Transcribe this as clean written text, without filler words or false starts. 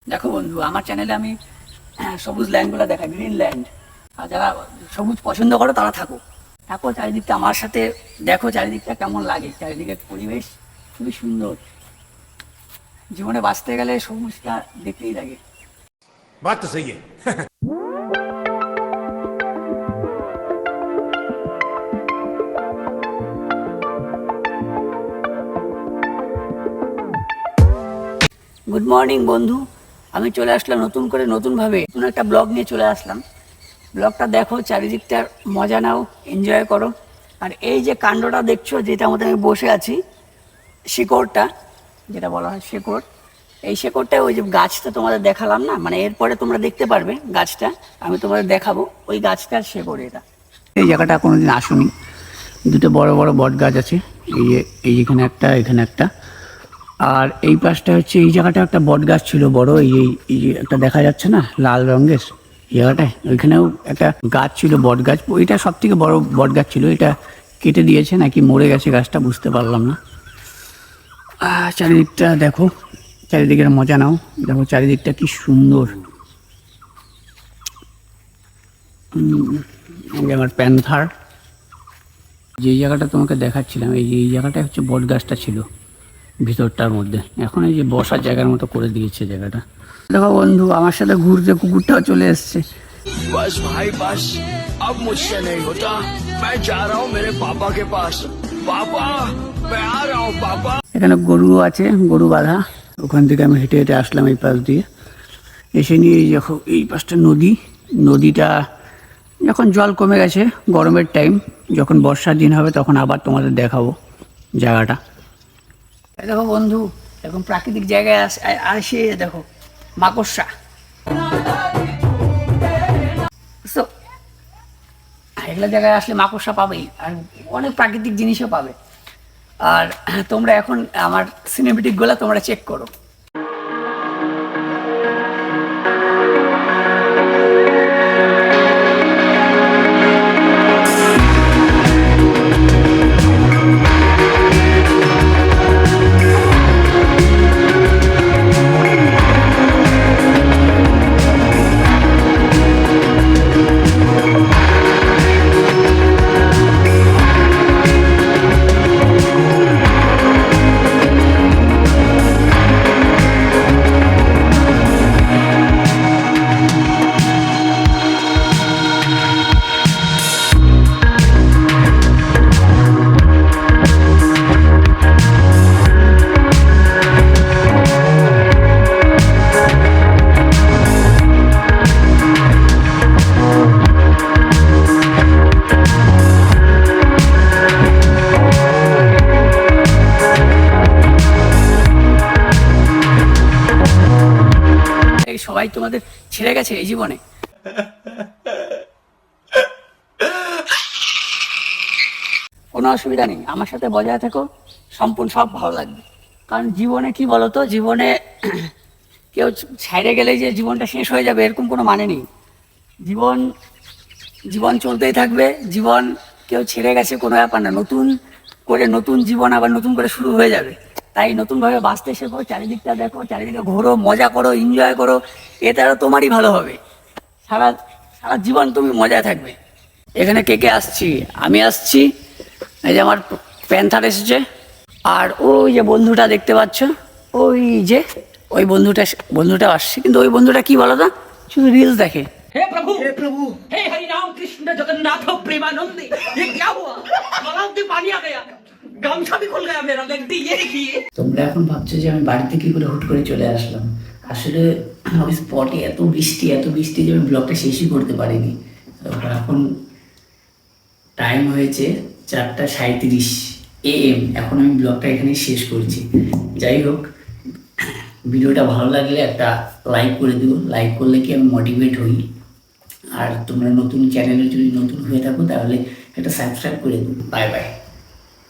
দেখো বন্ধু, আমার চ্যানেলে আমি সবুজ ল্যান্ডগুলো দেখাই, গ্রিন ল্যান্ড। আর যারা সবুজ পছন্দ করো তারা থাকো চারিদিকটা আমার সাথে, দেখো চারিদিকটা কেমন লাগে। চারিদিকের পরিবেশ খুবই সুন্দর। জীবনে বাঁচতে গেলে সবুজটা দেখতেই লাগে। बात तो सही है। গুড মর্নিং বন্ধু, আমি চলে আসলাম নতুনভাবে নতুন একটা ব্লগ নিয়ে চলে আসলাম। ব্লগটা দেখো, চারিদিকটার মজা নাও, এনজয় করো। আর এই যে কাণ্ডটা দেখছো, যেটা আমাদের আমি বসে আছি, শিকড়টা যেটা বলা হয় শিকড়, এই শিকড়টা ওই যে গাছটা তোমাদের দেখালাম না, মানে এরপরে তোমরা দেখতে পারবে গাছটা, আমি তোমাদের দেখাবো ওই গাছটার শিকড়। এটা এই জায়গাটা কোনোদিন আসুনি। দুটো বড় বড় বট গাছ আছে, এখানে একটা। আর এই পাশটা হচ্ছে, এই জায়গাটা একটা বট গাছ ছিল বড়, এই যে একটা দেখা যাচ্ছে না লাল রঙের জায়গাটায়, ওইখানেও একটা গাছ ছিল বট গাছ। ওইটা সব থেকে বড় বট গাছ ছিল, এটা কেটে দিয়েছে নাকি মরে গেছে গাছটা, বুঝতে পারলাম না। চারিদিকটা দেখো, চারিদিকের মজা নাও। দেখো চারিদিকটা কি সুন্দর। আমার প্যান্থার, যে জায়গাটা তোমাকে দেখাচ্ছিলাম, এই জায়গাটা হচ্ছে বট গাছটা ছিল ভিতরটার মধ্যে। এখন এই যে বসার জায়গার মতো করে দিয়েছে জায়গাটা। দেখো বন্ধু, আমার সাথে ঘুরতে কুকুরটাও চলে এসছে। बस भाई बस, अब मुझसे नहीं होता। मैं जा रहा हूँ मेरे पापा के पास। पापा, मैं आ रहा हूँ पापा। এখানে গরু আছে, গরু বাঁধা। ওখান থেকে আমি হেঁটে হেঁটে আসলাম এই পাশ দিয়ে। এসে নিয়ে দেখো এই পাশটা নদীটা যখন জল কমে গেছে, গরমের টাইম, যখন বর্ষার দিন হবে তখন আবার তোমাদের দেখাবো জায়গাটা। দেখো বন্ধু, এখন প্রাকৃতিক জায়গায় আসে, দেখো মাকড়সা। বুঝছো, এগুলো জায়গায় আসলে মাকড়সা পাবেই, আর অনেক প্রাকৃতিক জিনিসও পাবে। আর তোমরা এখন আমার সিনেমেটিকগুলো তোমরা চেক করো। সবাই তোমাদের ছেড়ে গেছে এই জীবনে, কোনো অসুবিধা নেই, আমার সাথে বজায় থাকো, সম্পূর্ণ সব ভালো লাগবে। কারণ জীবনে কি বলতো, জীবনে কেউ ছেড়ে গেলে যে জীবনটা শেষ হয়ে যাবে এরকম কোনো মানে নেই। জীবন চলতেই থাকবে। জীবন কেউ ছেড়ে গেছে কোনো ব্যাপার না, নতুন জীবন আবার নতুন করে শুরু হয়ে যাবে। তাই নতুনভাবে বাঁচতে শেখো, চারিদিকটা দেখো, চারিদিকে ঘোরো, মজা করো, এনজয় করো। এতে আরও তোমারই ভালো হবে। সারা সারা জীবন তুমি মজায় থাকবে। এখানে কে আসছি, আমি আসছি, এই যে আমার প্যান্থার এসেছে। আর ওই যে বন্ধুটা দেখতে পাচ্ছ, ওই বন্ধুটা আসছে। কিন্তু ওই বন্ধুটা কি বলো তো, শুধু রিলস দেখে। हे प्रभु हे हरि राम कृष्ण जगन्नाथ प्रेमानंद, ये क्या हुआ? गला में पानी आ गया, गमछा भी खुल गया मेरा। लगती ये देखिए। তোমরা এখন ভাবছো যে আমি বাড়িতে কি করে হুট করে চলে আসলাম। আসলে ওই স্পটে এত বৃষ্টি যে আমি ব্লগটা শেষই করতে পারিনি। এখন টাইম হয়েছে 4:37 AM। এখন আমি ব্লগটা এখানে শেষ করছি। যাই হোক, ভিডিওটা ভালো লাগলে একটা লাইক করে দিও। লাইক করলে কি আমি মোটিভেট হই। আর তোমরা নতুন চ্যানেলে যদি নতুন হয়ে থাকো তাহলে একটা সাবস্ক্রাইব করে দিও। Bye bye.